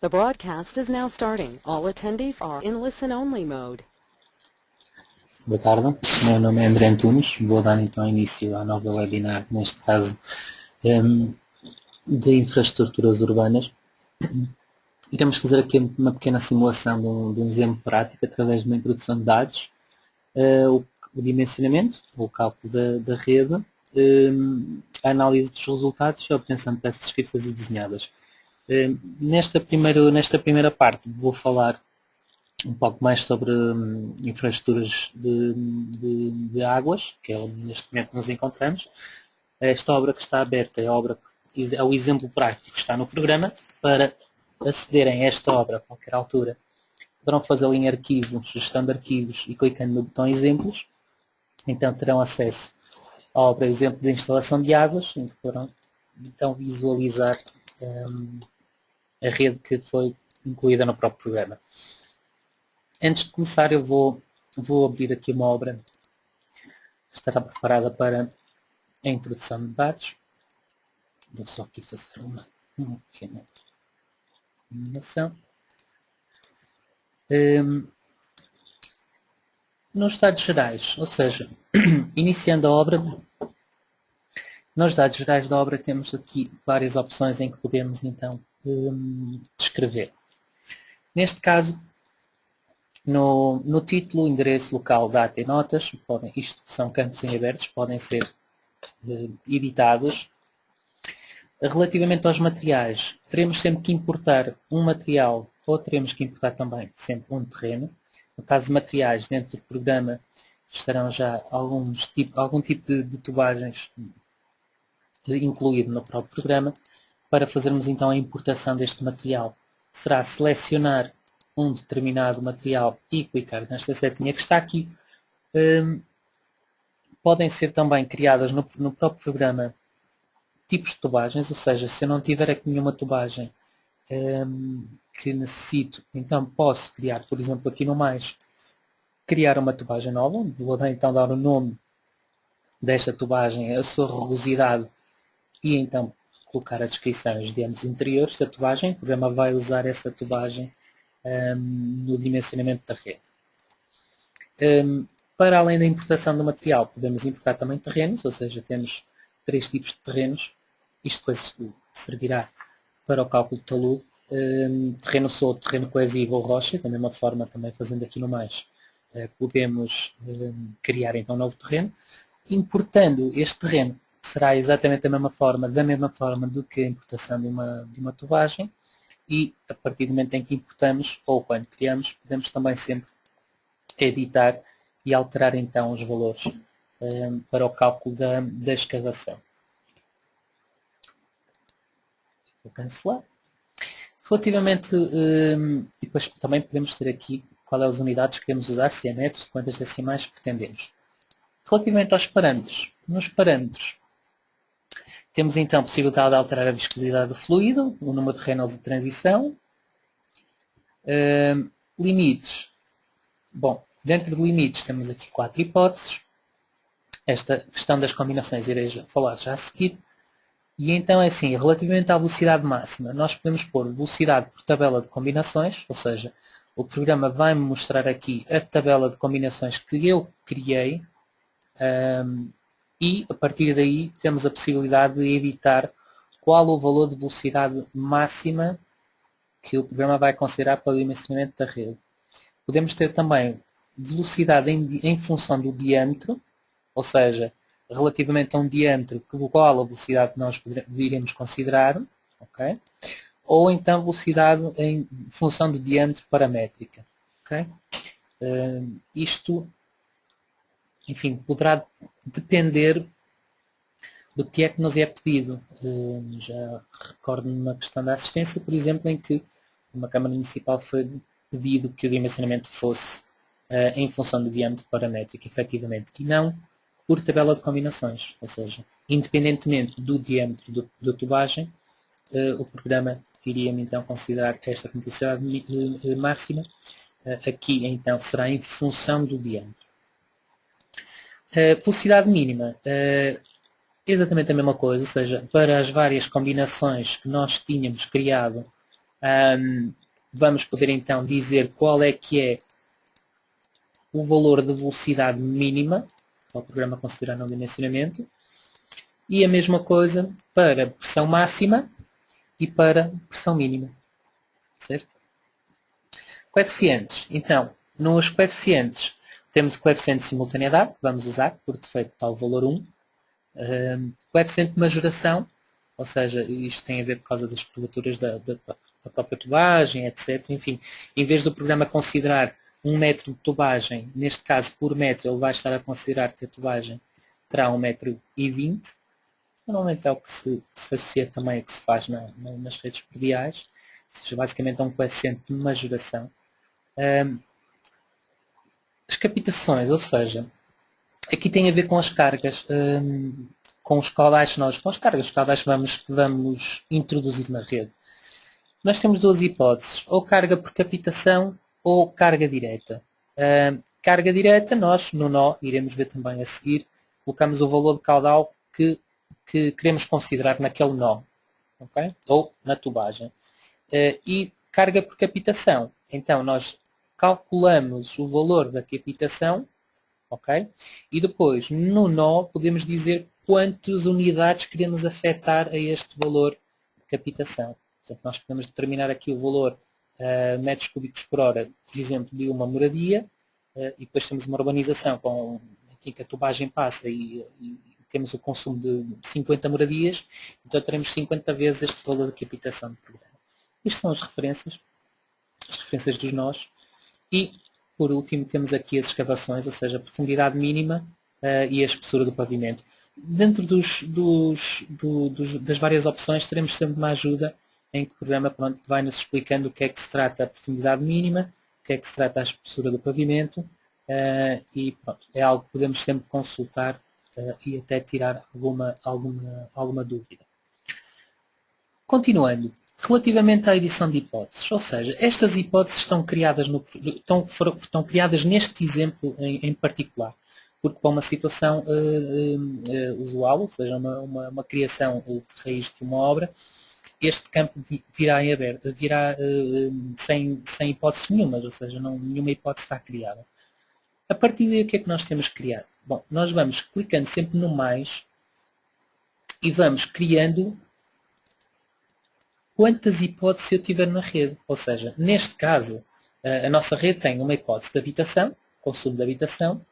The broadcast is now starting. All attendees are in listen-only mode. Boa tarde, meu nome é André Antunes, vou dar então início à nova webinar, neste caso de infraestruturas urbanas. Iremos fazer aqui uma pequena simulação de um exemplo prático através de uma introdução de dados, o dimensionamento, o cálculo da rede, a análise dos resultados e a obtenção de peças escritas e desenhadas. Nesta primeira parte vou falar um pouco mais sobre infraestruturas de águas, que é onde neste momento nos encontramos. Esta obra que está aberta é o exemplo prático que está no programa. Para acederem a esta obra a qualquer altura, poderão fazê-lo em arquivo, gestão de arquivos e clicando no botão exemplos. Então terão acesso à obra exemplo de instalação de águas, onde poderão então visualizar a rede que foi incluída no próprio programa. Antes de começar eu vou abrir aqui uma obra que estará preparada para a introdução de dados. Vou só aqui fazer uma pequena animação. Nos dados gerais, ou seja, iniciando a obra, nos dados gerais da obra temos aqui várias opções em que podemos então descrever. Neste caso, no título, endereço, local, data e notas, isto são campos em abertos, podem ser editados. Relativamente aos materiais, teremos sempre que importar um material ou teremos que importar também sempre um terreno. No caso de materiais, dentro do programa estarão já algum tipo de tubagens incluído no próprio programa. Para fazermos então a importação deste material, será selecionar um determinado material e clicar nesta setinha que está aqui. Podem ser também criadas no próprio programa tipos de tubagens, ou seja, se eu não tiver aqui nenhuma tubagem que necessito, então posso criar, por exemplo, aqui no mais, criar uma tubagem nova. Vou então dar o nome desta tubagem, a sua rugosidade e então colocar a descrição e os diâmetros interiores da tubagem. O programa vai usar essa tubagem no dimensionamento da rede. Para além da importação do material, podemos importar também terrenos, ou seja, temos 3 tipos de terrenos. Isto depois servirá para o cálculo de talude. Terreno solto, terreno coesivo ou rocha, da mesma forma também fazendo aqui no mais, podemos criar então um novo terreno. Importando este terreno, será exatamente da mesma forma do que a importação de uma tubagem. E a partir do momento em que importamos ou quando criamos, podemos também sempre editar e alterar então os valores para o cálculo da escavação. Vou cancelar. Relativamente, e depois também podemos ter aqui qual é as unidades que queremos usar, se é metros, quantas decimais pretendemos. Relativamente aos parâmetros, nos parâmetros temos então a possibilidade de alterar a viscosidade do fluido, o número de Reynolds de transição, limites. Bom, dentro de limites temos aqui 4 hipóteses. Esta questão das combinações irei falar já a seguir. E então é assim, relativamente à velocidade máxima, nós podemos pôr velocidade por tabela de combinações, ou seja, o programa vai-me mostrar aqui a tabela de combinações que eu criei e a partir daí temos a possibilidade de editar qual o valor de velocidade máxima que o programa vai considerar para o dimensionamento da rede. Podemos ter também velocidade em função do diâmetro, ou seja, relativamente a um diâmetro qual a velocidade que nós iremos considerar, okay? Ou então velocidade em função do diâmetro paramétrica. Okay? Isto, enfim, poderá depender do que é que nos é pedido. Já recordo-me uma questão da assistência, por exemplo, em que uma Câmara Municipal foi pedido que o dimensionamento fosse em função do diâmetro paramétrico, efetivamente, e não por tabela de combinações, ou seja, independentemente do diâmetro da tubagem, o programa iria então considerar esta como velocidade máxima. Aqui então será em função do diâmetro. Velocidade mínima, exatamente a mesma coisa, ou seja, para as várias combinações que nós tínhamos criado Vamos poder então dizer qual é que é o valor de velocidade mínima para o programa considerar no dimensionamento e a mesma coisa para pressão máxima e para pressão mínima, certo? Coeficientes. Então, nos coeficientes temos o coeficiente de simultaneidade, que vamos usar, por defeito está o valor 1. Coeficiente de majoração, ou seja, isto tem a ver por causa das curvaturas da própria tubagem, etc. Enfim, em vez do programa considerar 1 metro de tubagem, neste caso por metro, ele vai estar a considerar que a tubagem terá 1,20 m. Normalmente é o que se associa também a que se faz nas redes prediais, ou seja, basicamente é um coeficiente de majoração. As captações, ou seja, aqui tem a ver com as cargas, com os caudais com as cargas que vamos introduzir na rede. Nós temos duas hipóteses, ou carga por captação ou carga direta. Carga direta, nós no nó, iremos ver também a seguir, colocamos o valor de caudal que queremos considerar naquele nó, okay? Ou na tubagem. E carga por captação, então nós calculamos o valor da captação, ok? E depois no nó podemos dizer quantas unidades queremos afetar a este valor de captação. Portanto, nós podemos determinar aqui o valor metros cúbicos por hora, por exemplo, de uma moradia, e depois temos uma urbanização em que a tubagem passa e temos o consumo de 50 moradias, então teremos 50 vezes este valor de captação do programa. Isto são as referências dos nós. E, por último, temos aqui as escavações, ou seja, a profundidade mínima e a espessura do pavimento. Dentro das várias opções, teremos sempre uma ajuda em que o programa vai-nos explicando o que é que se trata a profundidade mínima, o que é que se trata a espessura do pavimento, e pronto, é algo que podemos sempre consultar e até tirar alguma dúvida. Continuando. Relativamente à edição de hipóteses, ou seja, estas hipóteses estão criadas neste exemplo em particular, porque para uma situação usual, ou seja, uma criação de raiz de uma obra, este campo virá em aberto, virá sem hipóteses nenhumas, ou seja, nenhuma hipótese está criada. A partir daí, o que é que nós temos que criar? Bom, nós vamos clicando sempre no mais e vamos criando quantas hipóteses eu tiver na rede. Ou seja, neste caso, a nossa rede tem uma hipótese de habitação, consumo de habitação,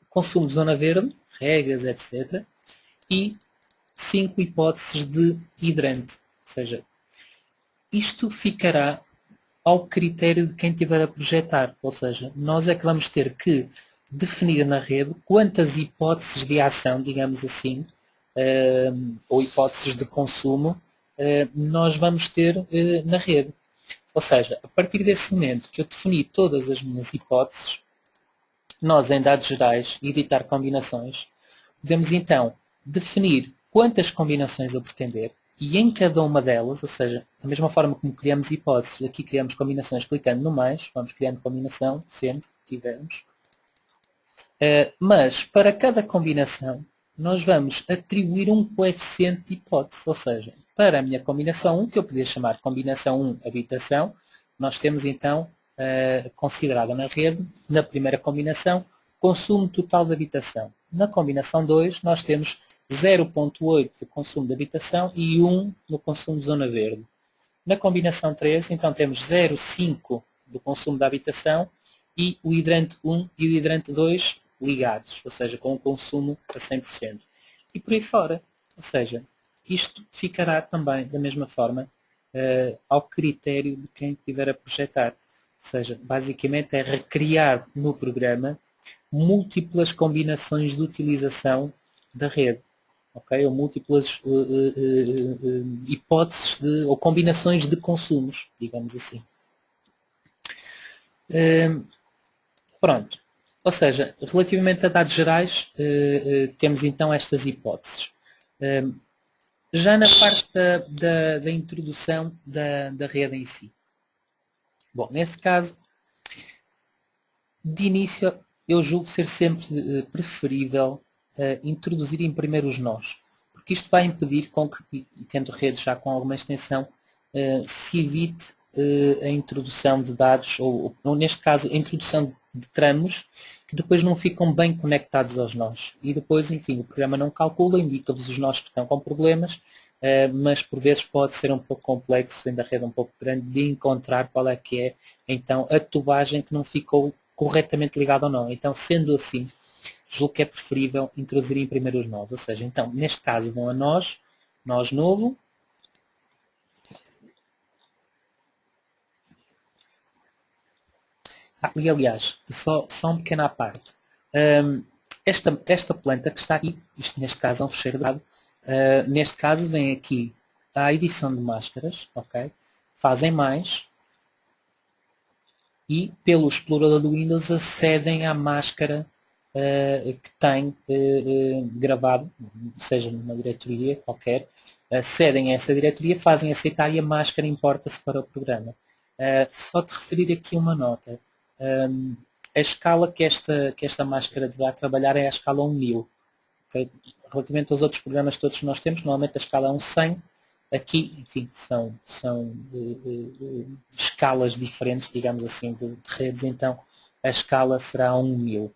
consumo de zona verde, regas, etc. E 5 hipóteses de hidrante. Ou seja, isto ficará ao critério de quem estiver a projetar. Ou seja, nós é que vamos ter que definir na rede quantas hipóteses de ação, digamos assim, ou hipóteses de consumo, nós vamos ter na rede. Ou seja, a partir desse momento que eu defini todas as minhas hipóteses, nós em dados gerais, editar combinações, podemos então definir quantas combinações eu pretender e em cada uma delas, ou seja, da mesma forma como criamos hipóteses, aqui criamos combinações clicando no mais, vamos criando combinação sempre que tivermos, mas para cada combinação nós vamos atribuir um coeficiente de hipótese, ou seja, para a minha combinação 1, que eu podia chamar combinação 1 habitação, nós temos então considerada na rede, na primeira combinação, consumo total de habitação. Na combinação 2 nós temos 0,8 de consumo de habitação e 1 no consumo de zona verde. Na combinação 3 então temos 0,5 do consumo da habitação e o hidrante 1 e o hidrante 2 ligados, ou seja, com o consumo a 100%. E por aí fora, ou seja, isto ficará também da mesma forma ao critério de quem estiver a projetar. Ou seja, basicamente é recriar no programa múltiplas combinações de utilização da rede. Okay? Ou múltiplas hipóteses ou combinações de consumos, digamos assim. Pronto. Ou seja, relativamente a dados gerais, temos então estas hipóteses. Já na parte da introdução da rede em si. Bom, nesse caso, de início, eu julgo ser sempre preferível introduzir em primeiro os nós, porque isto vai impedir com que, tendo redes já com alguma extensão, se evite a introdução de dados, ou neste caso a introdução de tramos que depois não ficam bem conectados aos nós. E depois, enfim, o programa não calcula, indica-vos os nós que estão com problemas, mas por vezes pode ser um pouco complexo, ainda a rede um pouco grande, de encontrar qual é que é então a tubagem que não ficou corretamente ligada ou não. Então, sendo assim, julgo que é preferível introduzirem primeiro os nós. Ou seja, então, neste caso vão a nós novo, e aliás, só uma pequena parte. Esta planta que está aqui, isto neste caso é um fecheiro de dado, neste caso vem aqui a edição de máscaras, ok? Fazem mais e pelo explorador do Windows acedem à máscara que tem gravado, seja numa diretoria qualquer, acedem a essa diretoria, fazem aceitar e a máscara importa-se para o programa. Só te referir aqui uma nota. A escala que esta máscara deverá trabalhar é a escala 1000. Okay? Relativamente aos outros programas todos que nós temos, normalmente a escala é 100. Aqui, enfim, são escalas diferentes, digamos assim, de redes, então a escala será 1000.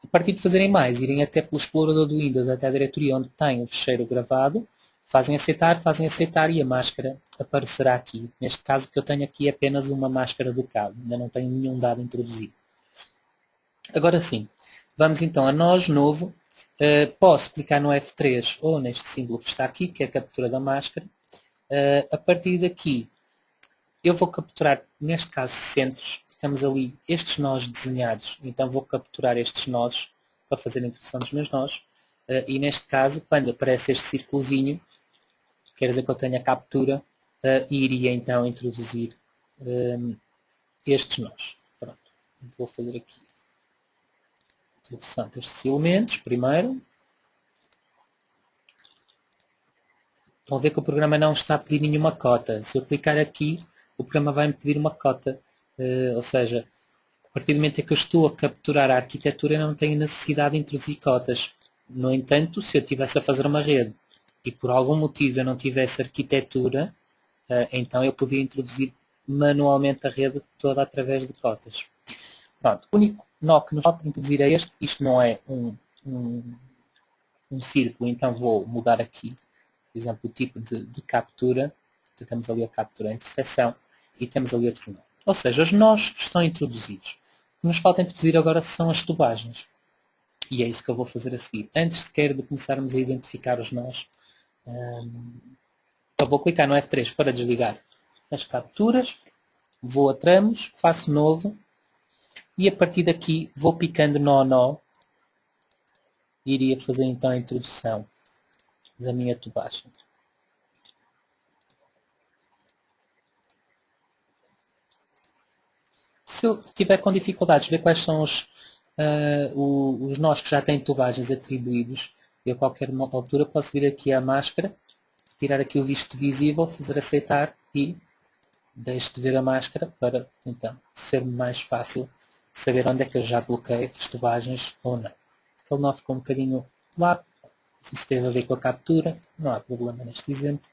A partir de fazerem mais, irem até pelo explorador do Windows, até a diretoria onde tem o fecheiro gravado, fazem aceitar e a máscara aparecerá aqui. Neste caso, o que eu tenho aqui é apenas uma máscara do cabo, ainda não tenho nenhum dado introduzido. Agora sim, vamos então a nós novo. Posso clicar no F3 ou neste símbolo que está aqui, que é a captura da máscara. A partir daqui, eu vou capturar, neste caso, centros. Temos ali estes nós desenhados, então vou capturar estes nós para fazer a introdução dos meus nós. E neste caso, quando aparece este círculozinho, quer dizer que eu tenho a captura, e iria então introduzir estes nós. Pronto, vou fazer aqui a introdução destes elementos primeiro. Estão a ver que o programa não está a pedir nenhuma cota. Se eu clicar aqui, o programa vai me pedir uma cota. Ou seja, a partir do momento em que eu estou a capturar a arquitetura, eu não tenho necessidade de introduzir cotas. No entanto, se eu estivesse a fazer uma rede e por algum motivo eu não tivesse arquitetura, então eu podia introduzir manualmente a rede toda através de cotas. Pronto, o único nó que nos falta introduzir é este. Isto não é um círculo, então vou mudar aqui, por exemplo, o tipo de captura. Então, temos ali a captura a interseção e temos ali outro nó. Ou seja, os nós estão introduzidos. O que nos falta introduzir agora são as tubagens. E é isso que eu vou fazer a seguir. Antes sequer de começarmos a identificar os nós, eu vou clicar no F3 para desligar as capturas, vou a tramos, faço novo, e a partir daqui vou picando nó a nó, e iria fazer então a introdução da minha tubagem. Se eu tiver com dificuldades de ver quais são os nós que já têm tubagens atribuídos, eu a qualquer altura posso vir aqui à máscara, tirar aqui o visto visível, fazer aceitar e deixo de ver a máscara para então ser mais fácil saber onde é que eu já coloquei as tubagens ou não. Aquele nó ficou um bocadinho lá, se isso teve a ver com a captura, não há problema neste exemplo.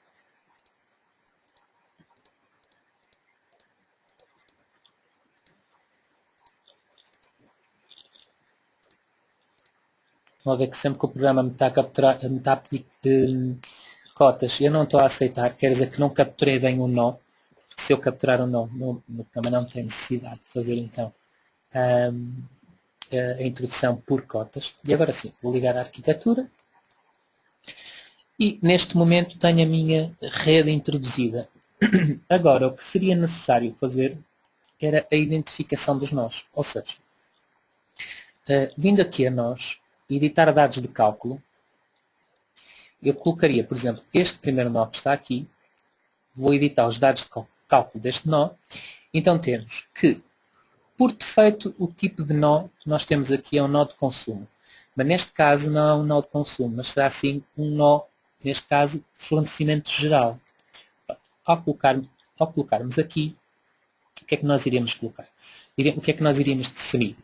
Vão ver que sempre que o programa me está a capturar, me está a pedir cotas, eu não estou a aceitar, quer dizer que não capturei bem o nó. Se eu capturar um nó, no programa não tem necessidade de fazer então a introdução por cotas. E agora sim, vou ligar a arquitetura. E neste momento tenho a minha rede introduzida. Agora, o que seria necessário fazer era a identificação dos nós. Ou seja, vindo aqui a nós, editar dados de cálculo, eu colocaria, por exemplo, este primeiro nó que está aqui, vou editar os dados de cálculo deste nó, então temos que, por defeito, o tipo de nó que nós temos aqui é um nó de consumo. Mas neste caso não é um nó de consumo, mas será sim um nó, neste caso, de fornecimento geral. Ao colocarmos aqui, o que é que nós iremos colocar? O que é que nós iríamos definir?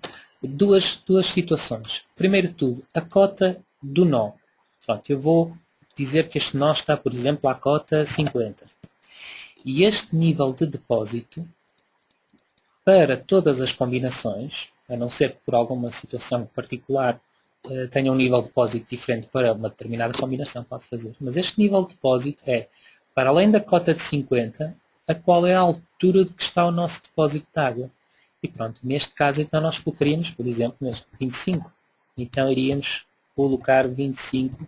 Duas situações. Primeiro de tudo, a cota do nó. Pronto, eu vou dizer que este nó está, por exemplo, à cota 50. E este nível de depósito, para todas as combinações, a não ser que por alguma situação particular tenha um nível de depósito diferente para uma determinada combinação, pode fazer. Mas este nível de depósito é, para além da cota de 50, a qual é a altura de que está o nosso depósito de água. E pronto, neste caso então nós colocaríamos, por exemplo, neste 25. Então iríamos colocar 25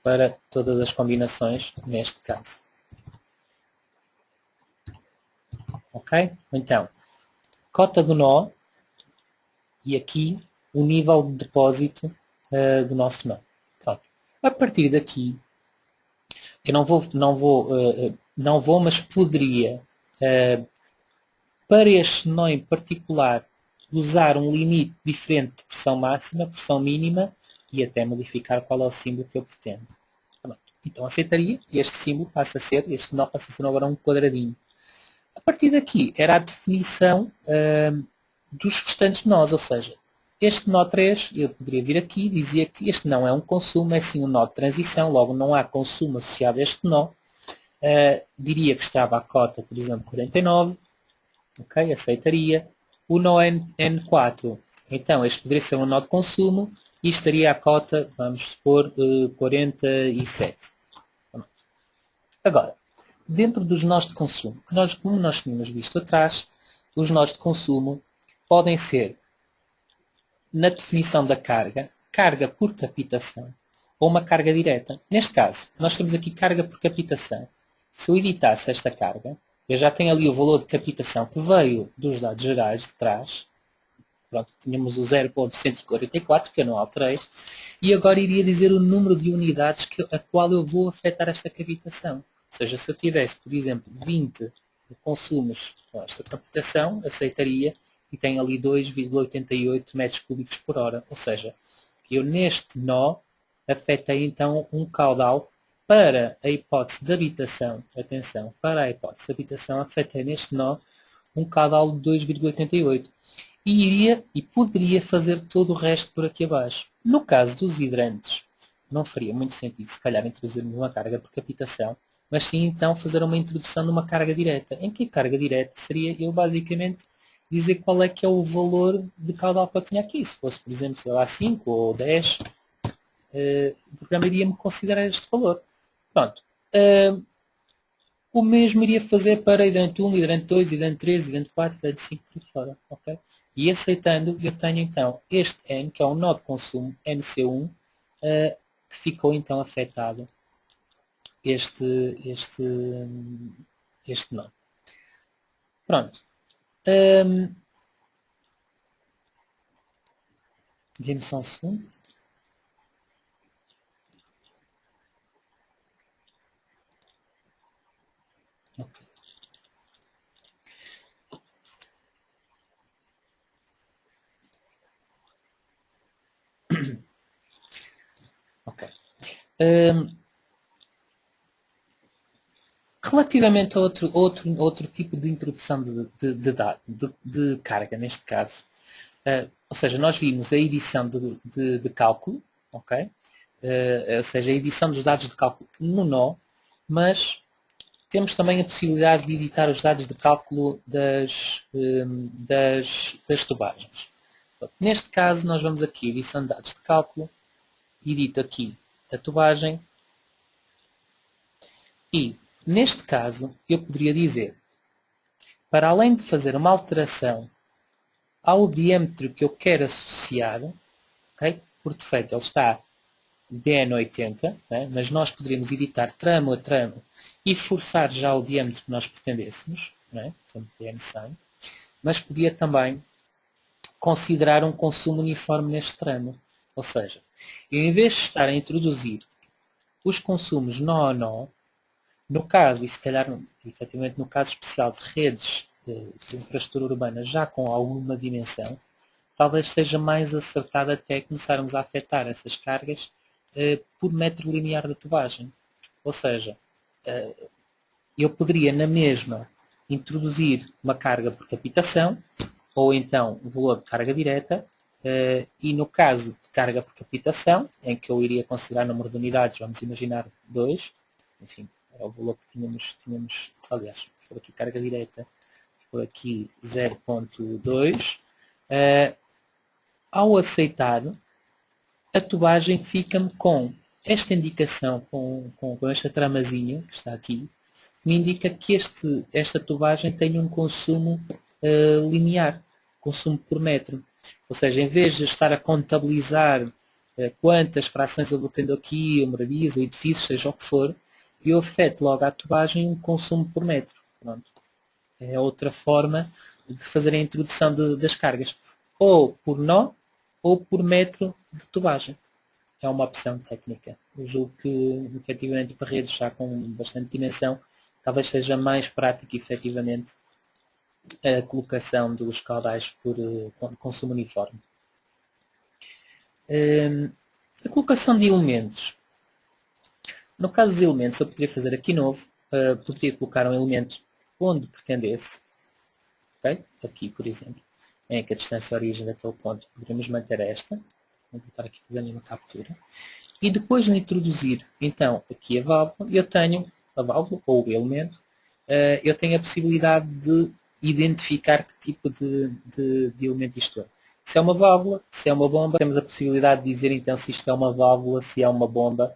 para todas as combinações neste caso. Ok? Então, cota do nó e aqui o nível de depósito do nosso nó. Pronto. A partir daqui, eu não vou, mas poderia, para este nó em particular, usar um limite diferente de pressão máxima, pressão mínima e até modificar qual é o símbolo que eu pretendo. Pronto. Então aceitaria e este símbolo passa a ser, este nó passa a ser agora um quadradinho. A partir daqui era a definição dos restantes nós, ou seja, este nó 3, eu poderia vir aqui e dizer que este não é um consumo, é sim um nó de transição, logo não há consumo associado a este nó. Diria que estava a cota, por exemplo, 49, ok, aceitaria. O nó N4, então este poderia ser um nó de consumo e estaria a cota, vamos supor, 47. Agora, dentro dos nós de consumo, como nós tínhamos visto atrás, os nós de consumo podem ser, na definição da carga, carga por captação ou uma carga direta. Neste caso, nós temos aqui carga por captação. Se eu editasse esta carga, eu já tenho ali o valor de captação que veio dos dados gerais de trás. Pronto, tínhamos o 0.144, que eu não alterei. E agora iria dizer o número de unidades a qual eu vou afetar esta captação. Ou seja, se eu tivesse, por exemplo, 20 consumos com esta captação, aceitaria e tenho ali 2,88 metros cúbicos por hora. Ou seja, eu neste nó afetei então um caudal para a hipótese de habitação. Atenção, para a hipótese de habitação afetei neste nó um caudal de 2,88. E iria e poderia fazer todo o resto por aqui abaixo. No caso dos hidrantes, não faria muito sentido se calhar introduzirmos uma carga por captação, mas sim então fazer uma introdução de uma carga direta. Em que a carga direta seria eu basicamente dizer qual é que é o valor de caudal que eu tinha aqui. Se fosse, por exemplo, sei lá, 5 ou 10, o programa iria-me considerar este valor. Pronto. O mesmo iria fazer para hidrante 1, hidrante 2, hidrante 3, hidrante 4, hidrante 5 por fora. Okay? E aceitando, eu tenho então este N, que é um nó de consumo, NC1, que ficou então afetado este nó. Pronto. Dê-me só um segundo. Ok. Ok. Relativamente a outro tipo de introdução de carga, neste caso, ou seja, nós vimos a edição de cálculo, ok? Ou seja, a edição dos dados de cálculo no nó, mas temos também a possibilidade de editar os dados de cálculo das tubagens. Neste caso, nós vamos aqui, edição de dados de cálculo, edito aqui a tubagem e, neste caso, eu poderia dizer, para além de fazer uma alteração ao diâmetro que eu quero associar, okay? Por defeito ele está DN80, né? Mas nós poderíamos editar tramo a tramo e forçar já o diâmetro que nós pretendêssemos, né? Portanto, DN100, mas podia também considerar um consumo uniforme neste tramo. Ou seja, eu, em vez de estar a introduzir os consumos nó a nó, no caso, e se calhar efetivamente no caso especial de redes de infraestrutura urbana já com alguma dimensão, talvez seja mais acertado até começarmos a afetar essas cargas por metro linear da tubagem. Ou seja, eu poderia na mesma introduzir uma carga por captação, ou então o valor de carga direta, e no caso de carga por captação, em que eu iria considerar o número de unidades, vamos imaginar 2, enfim, Era o valor que tínhamos aliás, por aqui carga direta, por aqui 0.2. Ao aceitar, a tubagem fica-me com esta indicação, com esta tramazinha que está aqui, me indica que esta tubagem tem um consumo linear, consumo por metro. Ou seja, em vez de estar a contabilizar quantas frações eu vou tendo aqui, ou moradias, ou edifícios, seja o que for, eu afeto logo à tubagem um consumo por metro. Pronto. É outra forma de fazer a introdução das cargas. Ou por nó, ou por metro de tubagem. É uma opção técnica. Eu julgo que, efetivamente, para redes já com bastante dimensão, talvez seja mais prático, efetivamente, a colocação dos caudais por consumo uniforme. A colocação de elementos. No caso dos elementos, eu poderia fazer aqui novo, poderia colocar um elemento onde pretendesse, okay? Aqui, por exemplo, em que a distância origem daquele ponto, poderíamos manter esta, vou estar aqui fazendo uma captura, e depois de introduzir, então, aqui a válvula, eu tenho a válvula, ou o elemento, eu tenho a possibilidade de identificar que tipo de elemento isto é. Se é uma válvula, se é uma bomba, temos a possibilidade de dizer então se isto é uma válvula, se é uma bomba.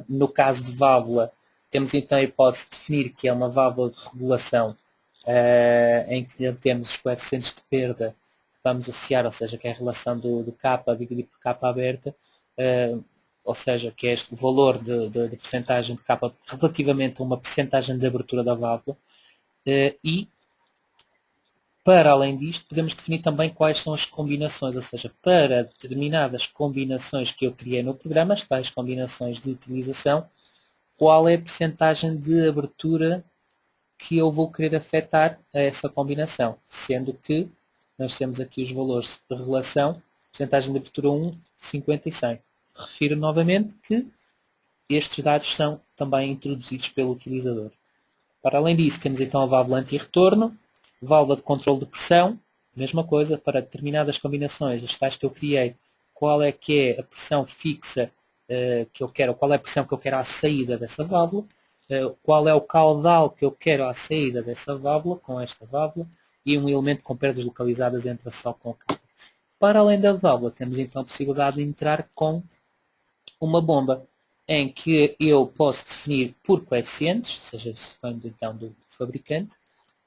No caso de válvula, temos então a hipótese de definir que é uma válvula de regulação, em que temos os coeficientes de perda que vamos associar, ou seja, que é a relação do K dividido por K aberta, ou seja, que é o valor de percentagem de K relativamente a uma percentagem de abertura da válvula, e para além disto, podemos definir também quais são as combinações, ou seja, para determinadas combinações que eu criei no programa, as tais combinações de utilização, qual é a percentagem de abertura que eu vou querer afetar a essa combinação, sendo que nós temos aqui os valores de relação, percentagem de abertura 1, 50 e 100. Refiro novamente que estes dados são também introduzidos pelo utilizador. Para além disso, temos então a válvula anti-retorno, válvula de controle de pressão, mesma coisa, para determinadas combinações, as tais que eu criei, qual é que é a pressão fixa que eu quero, qual é a pressão que eu quero à saída dessa válvula, qual é o caudal que eu quero à saída dessa válvula, com esta válvula, e um elemento com perdas localizadas entra só com o cabo. Para além da válvula, temos então a possibilidade de entrar com uma bomba, em que eu posso definir por coeficientes, seja se vem então do fabricante,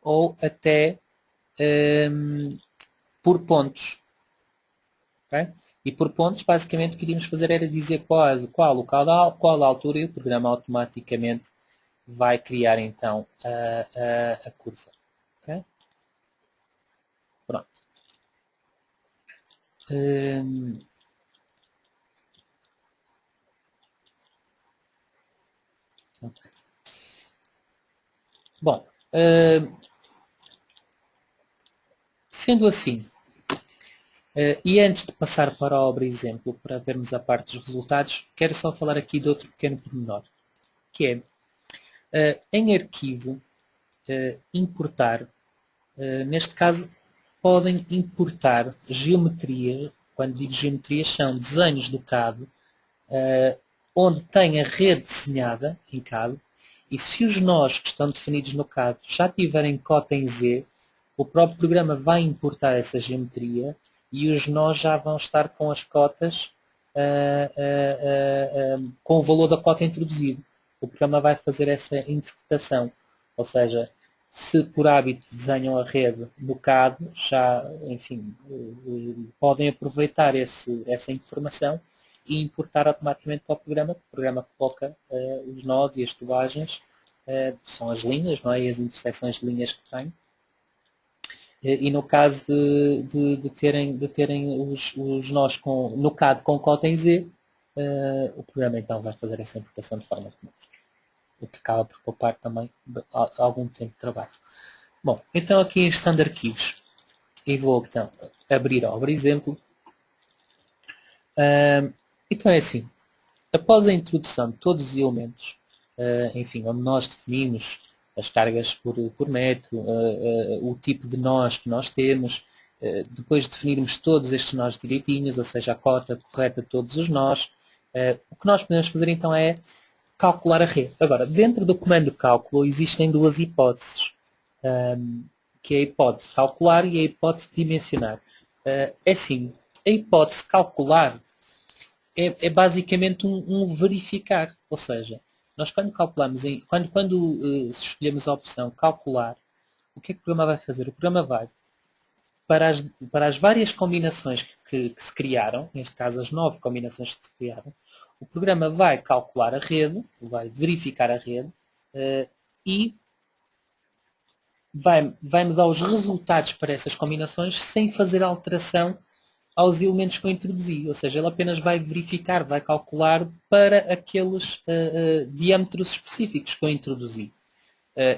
ou até por pontos. Okay? E por pontos, basicamente, o que iríamos fazer era dizer qual o caudal, qual a altura, e o programa automaticamente vai criar então a curva. Okay? Pronto. Okay. Bom, sendo assim, e antes de passar para a obra exemplo, para vermos a parte dos resultados, quero só falar aqui de outro pequeno pormenor, que é, em arquivo, importar, neste caso, podem importar geometria, quando digo geometrias, são desenhos do CAD, onde tem a rede desenhada em CAD, e se os nós que estão definidos no CAD já tiverem cota em Z, o próprio programa vai importar essa geometria e os nós já vão estar com as cotas, com o valor da cota introduzido. O programa vai fazer essa interpretação, ou seja, se por hábito desenham a rede no CAD, já, enfim, podem aproveitar essa informação e importar automaticamente para o programa, porque o programa coloca os nós e as tubagens, são as linhas, não é? E as intersecções de linhas que tem. E no caso de terem os nós no CAD com cota em Z, o programa então vai fazer essa importação de forma automática, o que acaba por poupar também algum tempo de trabalho. Bom, então aqui em gestão de arquivos, e vou então abrir a obra exemplo. Então é assim, após a introdução de todos os elementos, enfim, onde nós definimos as cargas por metro, o tipo de nós que nós temos, depois de definirmos todos estes nós direitinhos, ou seja, a cota correta de todos os nós, o que nós podemos fazer então é calcular a rede. Agora, dentro do comando cálculo existem duas hipóteses, que é a hipótese calcular e a hipótese dimensionar. É assim, a hipótese calcular é basicamente um verificar, ou seja, nós quando calculamos, quando escolhemos a opção calcular, o que é que o programa vai fazer? O programa vai, para as várias combinações que se criaram, neste caso as 9 combinações que se criaram, o programa vai calcular a rede, vai verificar a rede e vai-me dar os resultados para essas combinações sem fazer alteração aos elementos que eu introduzi. Ou seja, ele apenas vai verificar, vai calcular para aqueles diâmetros específicos que eu introduzi.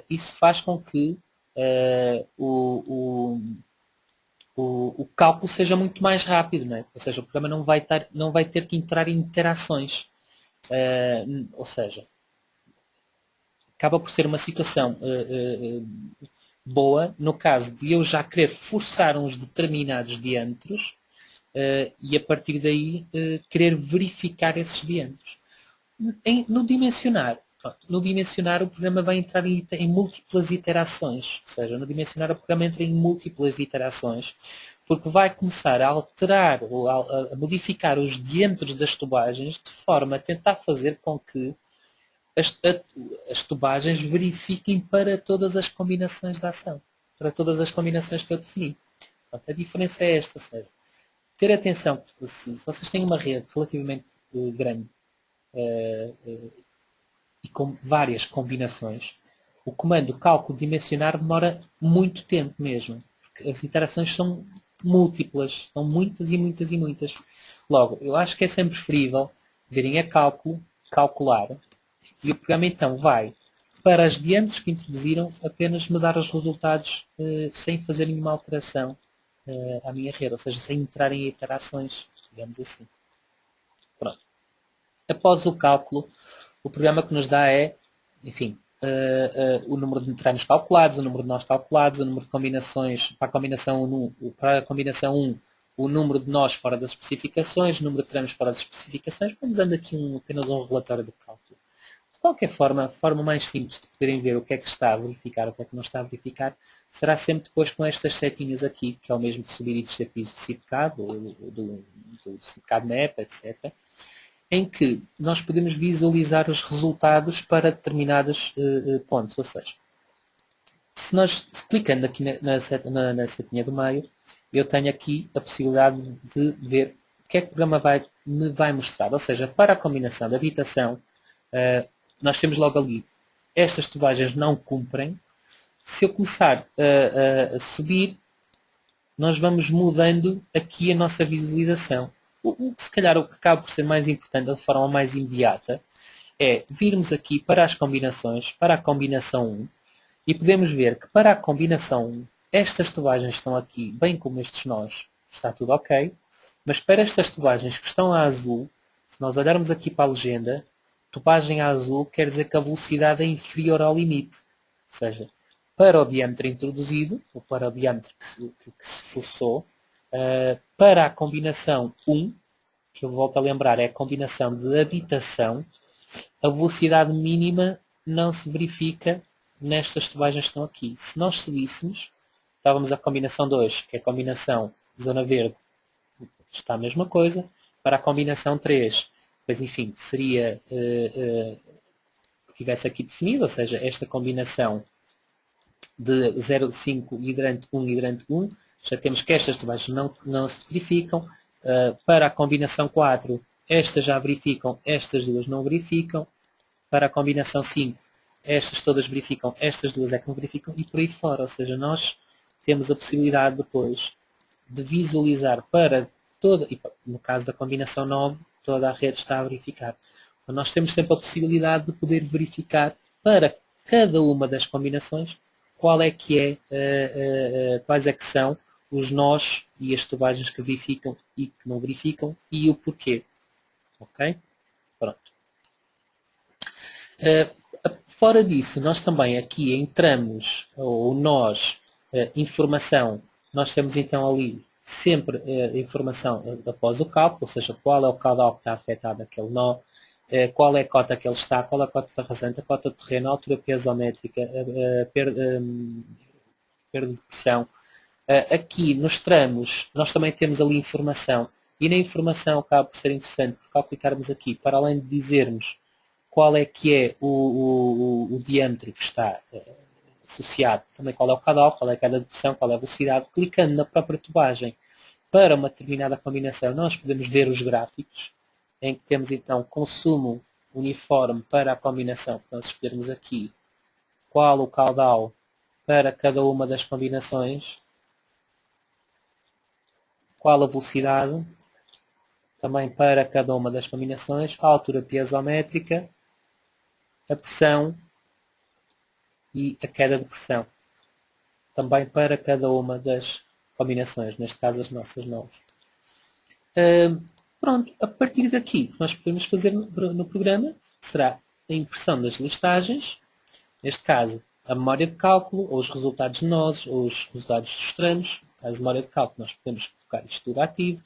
Isso faz com que o cálculo seja muito mais rápido, não é? Ou seja, o programa não vai ter que entrar em interações. Ou seja, acaba por ser uma situação boa no caso de eu já querer forçar uns determinados diâmetros e a partir daí querer verificar esses diâmetros. No dimensionar, o programa vai entrar em múltiplas iterações. Ou seja, no dimensionar o programa entra em múltiplas iterações porque vai começar a alterar ou a modificar os diâmetros das tubagens de forma a tentar fazer com que as tubagens verifiquem para todas as combinações de ação, para todas as combinações que eu defini. Portanto, a diferença é esta, ou seja, ter atenção, se vocês têm uma rede relativamente grande e com várias combinações, o comando cálculo dimensionar demora muito tempo mesmo, porque as iterações são múltiplas, são muitas e muitas e muitas. Logo, eu acho que é sempre preferível verem a cálculo, calcular, e o programa então vai para as diâmetros que introduziram apenas me dar os resultados sem fazer nenhuma alteração à minha rede, ou seja, sem entrar em iterações, digamos assim. Pronto. Após o cálculo, o programa que nos dá é, enfim, o número de tramos calculados, o número de nós calculados, o número de combinações, para a combinação 1, o número de nós fora das especificações, o número de tramos fora das especificações, vamos dando aqui apenas um relatório de cálculo. De qualquer forma, a forma mais simples de poderem ver o que é que está a verificar, o que é que não está a verificar, será sempre depois com estas setinhas aqui, que é o mesmo de subir e descer piso do CIPCAD, ou do CIPCAD Map, etc., em que nós podemos visualizar os resultados para determinados pontos. Ou seja, se nós clicando aqui na setinha do meio, eu tenho aqui a possibilidade de ver o que é que o programa me vai mostrar. Ou seja, para a combinação de habitação, nós temos logo ali, estas tubagens não cumprem. Se eu começar a subir, nós vamos mudando aqui a nossa visualização. Se calhar o que acaba por ser mais importante, de forma mais imediata, é virmos aqui para as combinações, para a combinação 1, e podemos ver que para a combinação 1, estas tubagens estão aqui, bem como estes nós, está tudo ok, mas para estas tubagens que estão a azul, se nós olharmos aqui para a legenda, tubagem a azul quer dizer que a velocidade é inferior ao limite. Ou seja, para o diâmetro introduzido, ou para o diâmetro que se forçou, para a combinação 1, que eu volto a lembrar, é a combinação de habitação, a velocidade mínima não se verifica nestas tubagens que estão aqui. Se nós subíssemos, estávamos a combinação 2, que é a combinação zona verde, está a mesma coisa. Para a combinação 3, pois enfim, seria que tivesse aqui definido, ou seja, esta combinação de 0,5 hidrante 1, hidrante 1, já temos que estas tubagens não se verificam. Para a combinação 4, estas já verificam, estas duas não verificam. Para a combinação 5, estas todas verificam, estas duas é que não verificam, e por aí fora. Ou seja, nós temos a possibilidade depois de visualizar para toda, e no caso da combinação 9, toda a rede está a verificar. Então nós temos sempre a possibilidade de poder verificar para cada uma das combinações qual é que é, quais é que são os nós e as tubagens que verificam e que não verificam e o porquê. Ok? Pronto. Fora disso, nós também aqui entramos, ou nós, informação, nós temos então ali sempre informação após o cálculo, ou seja, qual é o caudal que está afetado aquele nó, qual é a cota que ele está, qual é a cota da rasante, a cota de terreno, a altura piezométrica, a perda de pressão. Aqui nos tramos nós também temos ali informação e na informação acaba por ser interessante porque ao clicarmos aqui, para além de dizermos qual é que é o diâmetro que está associado, também qual é o caudal, qual é a queda de pressão, qual é a velocidade, clicando na própria tubagem para uma determinada combinação, nós podemos ver os gráficos em que temos então consumo uniforme para a combinação que nós escolhermos aqui, qual o caudal para cada uma das combinações, qual a velocidade, também para cada uma das combinações, a altura piezométrica, a pressão e a queda de pressão, também para cada uma das combinações, neste caso as nossas 9. Pronto, a partir daqui nós podemos fazer no programa será a impressão das listagens, neste caso a memória de cálculo, ou os resultados de nós, ou os resultados dos tramos. No caso de memória de cálculo nós podemos colocar isto tudo ativo.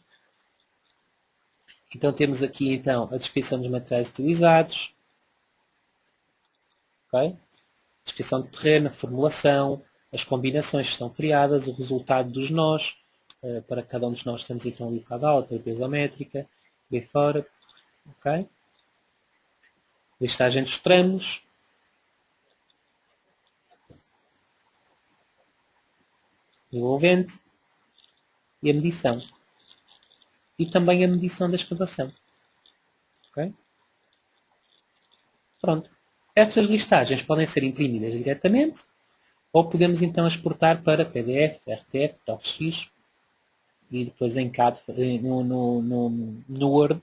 Então temos aqui então a descrição dos materiais utilizados, okay? Descrição do terreno, a formulação, as combinações que estão criadas, o resultado dos nós, para cada um dos nós temos então ali o caudal, a teoria isométrica, bem fora, ok? Listagem dos tramos, envolvente e a medição. E também a medição da escavação. Okay? Pronto. Estas listagens podem ser imprimidas diretamente ou podemos então exportar para PDF, RTF, DocX e depois em CAD, no Word,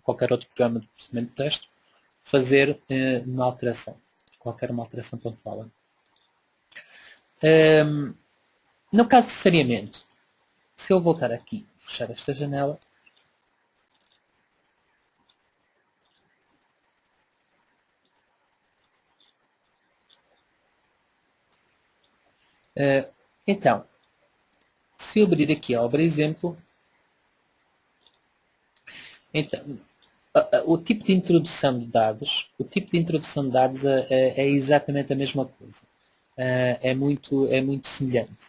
qualquer outro programa de processamento de texto, fazer uma alteração. Qualquer uma alteração pontual. No caso de saneamento, se eu voltar aqui e fechar esta janela, então, se eu abrir aqui a obra exemplo, então, o tipo de introdução de dados, é exatamente a mesma coisa. É muito semelhante.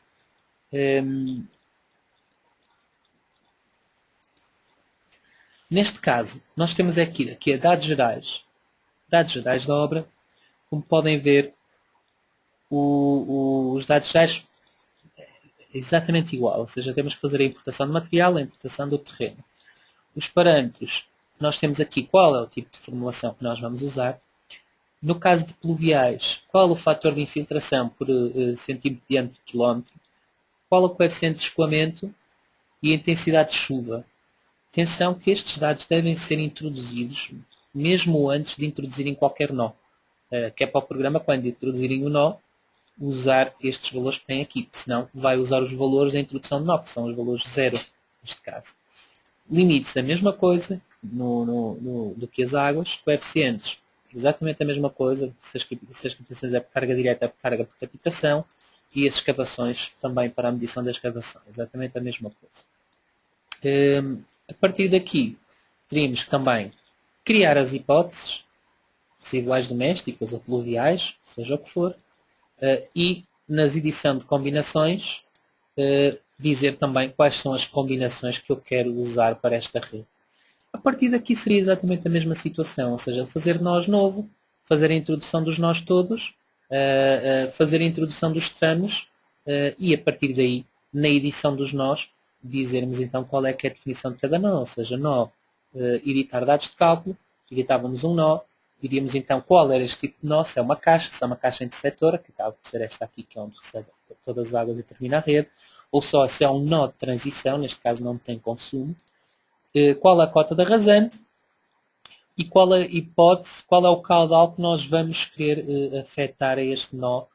Neste caso, nós temos aqui a dados gerais da obra. Como podem ver, os dados gerais é exatamente igual, ou seja, temos que fazer a importação do material, a importação do terreno. Os parâmetros, nós temos aqui qual é o tipo de formulação que nós vamos usar. No caso de pluviais, qual o fator de infiltração por centímetro de diâmetro de quilómetro, qual o coeficiente de escoamento e a intensidade de chuva. Atenção que estes dados devem ser introduzidos mesmo antes de introduzirem qualquer nó, que é para o programa, quando introduzirem o nó, usar estes valores que tem aqui, senão vai usar os valores da introdução de nó, que são os valores zero, neste caso. Limites, a mesma coisa do que as águas, coeficientes, exatamente a mesma coisa, se as captações é por carga direta, é por carga por captação, e as escavações também para a medição da escavação, exatamente a mesma coisa. A partir daqui, teríamos que também criar as hipóteses residuais domésticas ou pluviais, seja o que for, e nas edição de combinações, dizer também quais são as combinações que eu quero usar para esta rede. A partir daqui seria exatamente a mesma situação, ou seja, fazer nós novo, fazer a introdução dos nós todos, fazer a introdução dos tramos e a partir daí, na edição dos nós, dizermos então qual é que é a definição de cada nó, ou seja, nó, editar dados de cálculo, editávamos um nó, diríamos então qual era este tipo de nó, se é uma caixa intersetora, que acaba por ser esta aqui, que é onde recebe todas as águas e termina a rede, ou só se é um nó de transição, neste caso não tem consumo, qual a cota da rasante e qual a hipótese, qual é o caudal que nós vamos querer afetar a este nó,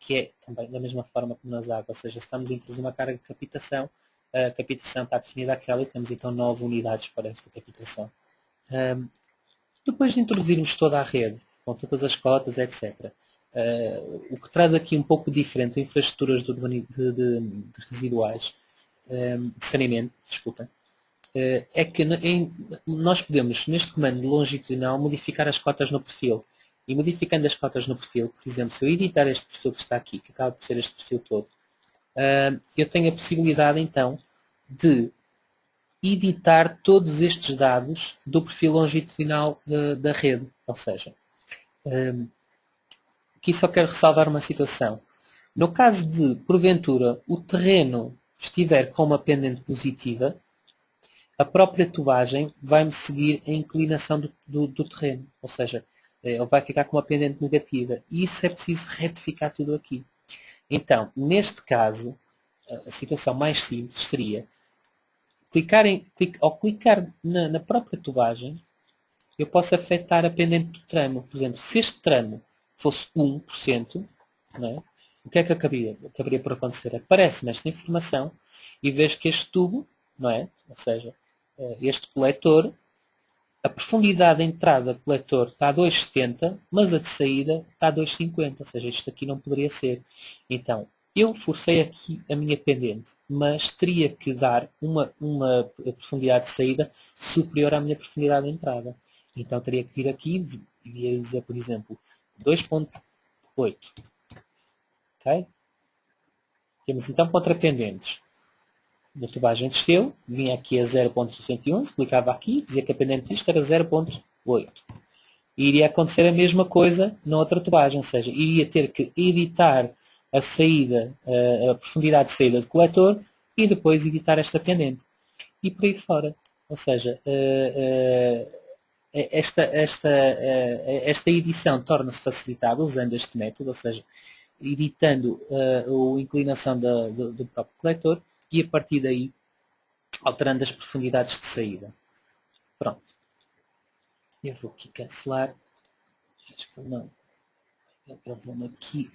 que é também da mesma forma como nas águas, ou seja, se estamos a introduzir uma carga de captação, a captação está definida aquela e temos então 9 unidades para esta captação. Depois de introduzirmos toda a rede, com todas as cotas, etc., o que traz aqui um pouco diferente, infraestruturas de residuais, de saneamento, desculpem, é que nós podemos, neste comando longitudinal, modificar as cotas no perfil. E modificando as cotas no perfil, por exemplo, se eu editar este perfil que está aqui, que acaba por ser este perfil todo, eu tenho a possibilidade então de editar todos estes dados do perfil longitudinal da rede. Ou seja, aqui só quero ressalvar uma situação. No caso de, porventura, o terreno estiver com uma pendente positiva, a própria tubagem vai-me seguir a inclinação do terreno. Ou seja, ele vai ficar com uma pendente negativa. E isso é preciso retificar tudo aqui. Então, neste caso, a situação mais simples seria ao clicar na própria tubagem, eu posso afetar a pendente do tramo. Por exemplo, se este tramo fosse 1%, não é? O que é que acabaria por acontecer? Aparece-me esta informação e vejo que este tubo, não é? Ou seja, este coletor, a profundidade de entrada do coletor está a 2,70, mas a de saída está a 2,50, ou seja, isto aqui não poderia ser. Então, eu forcei aqui a minha pendente, mas teria que dar uma profundidade de saída superior à minha profundidade de entrada. Então, teria que vir aqui e dizer, por exemplo, 2,8. Ok? Temos então contrapendentes. A tubagem desceu, vinha aqui a 0.611, clicava aqui, dizia que a pendente disto era 0.8. E iria acontecer a mesma coisa na outra tubagem, ou seja, iria ter que editar a saída, a profundidade de saída do coletor e depois editar esta pendente. E por aí fora. Ou seja, esta edição torna-se facilitada usando este método, ou seja, editando a inclinação do próprio coletor e a partir daí alterando as profundidades de saída. Pronto. Eu vou aqui cancelar. Acho que não. Ele gravou-me aqui.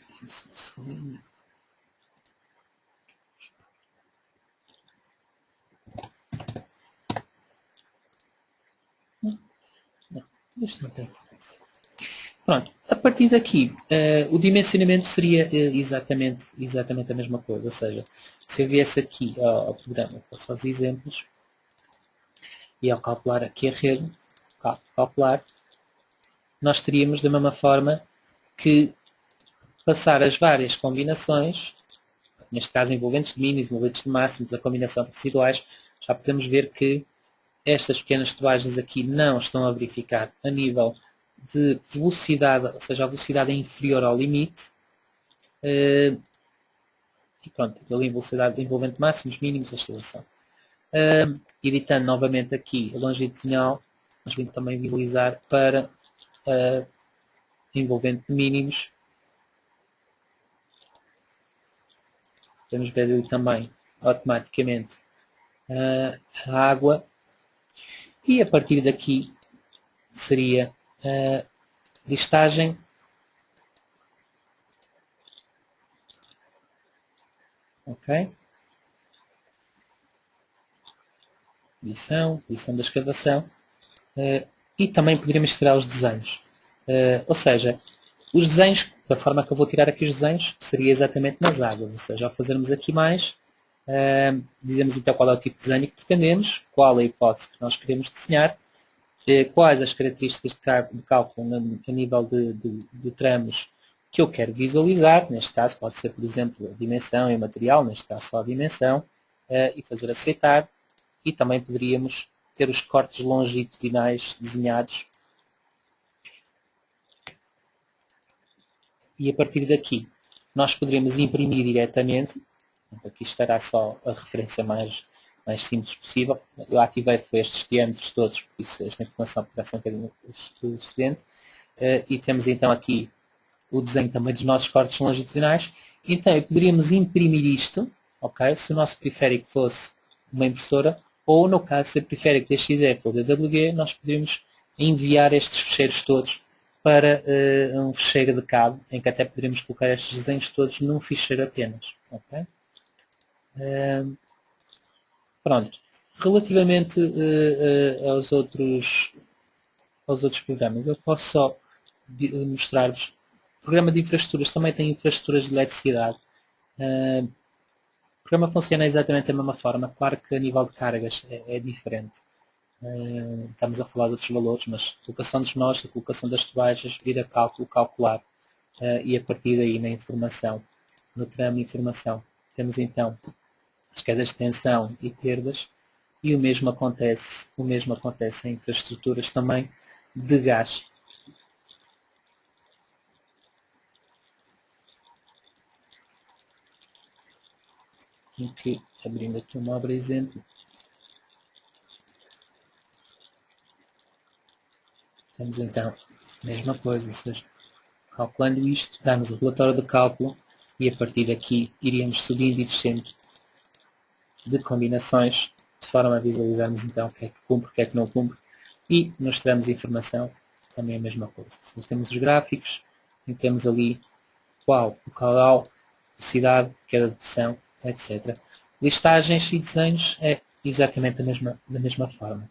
Não, isto não tem importância. Pronto, a partir daqui, o dimensionamento seria exatamente a mesma coisa. Ou seja, se eu viesse aqui ao programa, passo aos exemplos, e ao calcular aqui a rede, calcular, nós teríamos da mesma forma que passar as várias combinações, neste caso envolventes de mínimos, envolventes de máximos, a combinação de residuais, já podemos ver que estas pequenas tubagens aqui não estão a verificar a nível de velocidade, ou seja, a velocidade é inferior ao limite. E pronto, ali velocidade envolvente máximos, mínimos, oscilação. Editando novamente aqui a longitudinal, nós vamos também visualizar para envolvente de mínimos. Podemos ver ali também automaticamente a água. E a partir daqui seria a listagem. Ok? Edição da escavação. E também poderíamos tirar os desenhos. Ou seja, os desenhos, da forma que eu vou tirar aqui os desenhos, seria exatamente nas águas. Ou seja, ao fazermos aqui mais, dizemos então qual é o tipo de desenho que pretendemos, qual é a hipótese que nós queremos desenhar, quais as características de cálculo a nível de tramos que eu quero visualizar. Neste caso pode ser, por exemplo, a dimensão e o material, neste caso só a dimensão, e fazer aceitar. E também poderíamos ter os cortes longitudinais desenhados. E a partir daqui nós poderíamos imprimir diretamente. Aqui estará só a referência mais simples possível. Eu ativei foi estes diâmetros todos, por isso esta informação poderá ser um bocadinho excedente. E temos então aqui o desenho também dos nossos cortes longitudinais. Então poderíamos imprimir isto, ok? Se o nosso periférico fosse uma impressora, ou no caso se o periférico DXF ou DWG, nós poderíamos enviar estes ficheiros todos para um ficheiro de cabo, em que até poderíamos colocar estes desenhos todos num ficheiro apenas. Okay? Pronto. Relativamente aos outros programas, eu posso só mostrar-vos. O programa de infraestruturas também tem infraestruturas de eletricidade. programa funciona exatamente da mesma forma. Claro que a nível de cargas é diferente. Estamos a falar de outros valores, mas colocação dos nós, a colocação das toalhas, vir a cálculo, calcular e a partir daí na informação, no tramo de informação, temos então as quedas de tensão e perdas e o mesmo acontece em infraestruturas também de gás. Em que, abrindo aqui um nobre exemplo, temos então a mesma coisa, ou seja, calculando isto, damos o relatório de cálculo e a partir daqui iríamos subindo e descendo de combinações de forma a visualizarmos então o que é que cumpre, o que é que não cumpre e mostramos informação também a mesma coisa. Nós temos os gráficos e temos ali qual o caudal, velocidade, queda de pressão, etc. Listagens e desenhos é exatamente da mesma forma.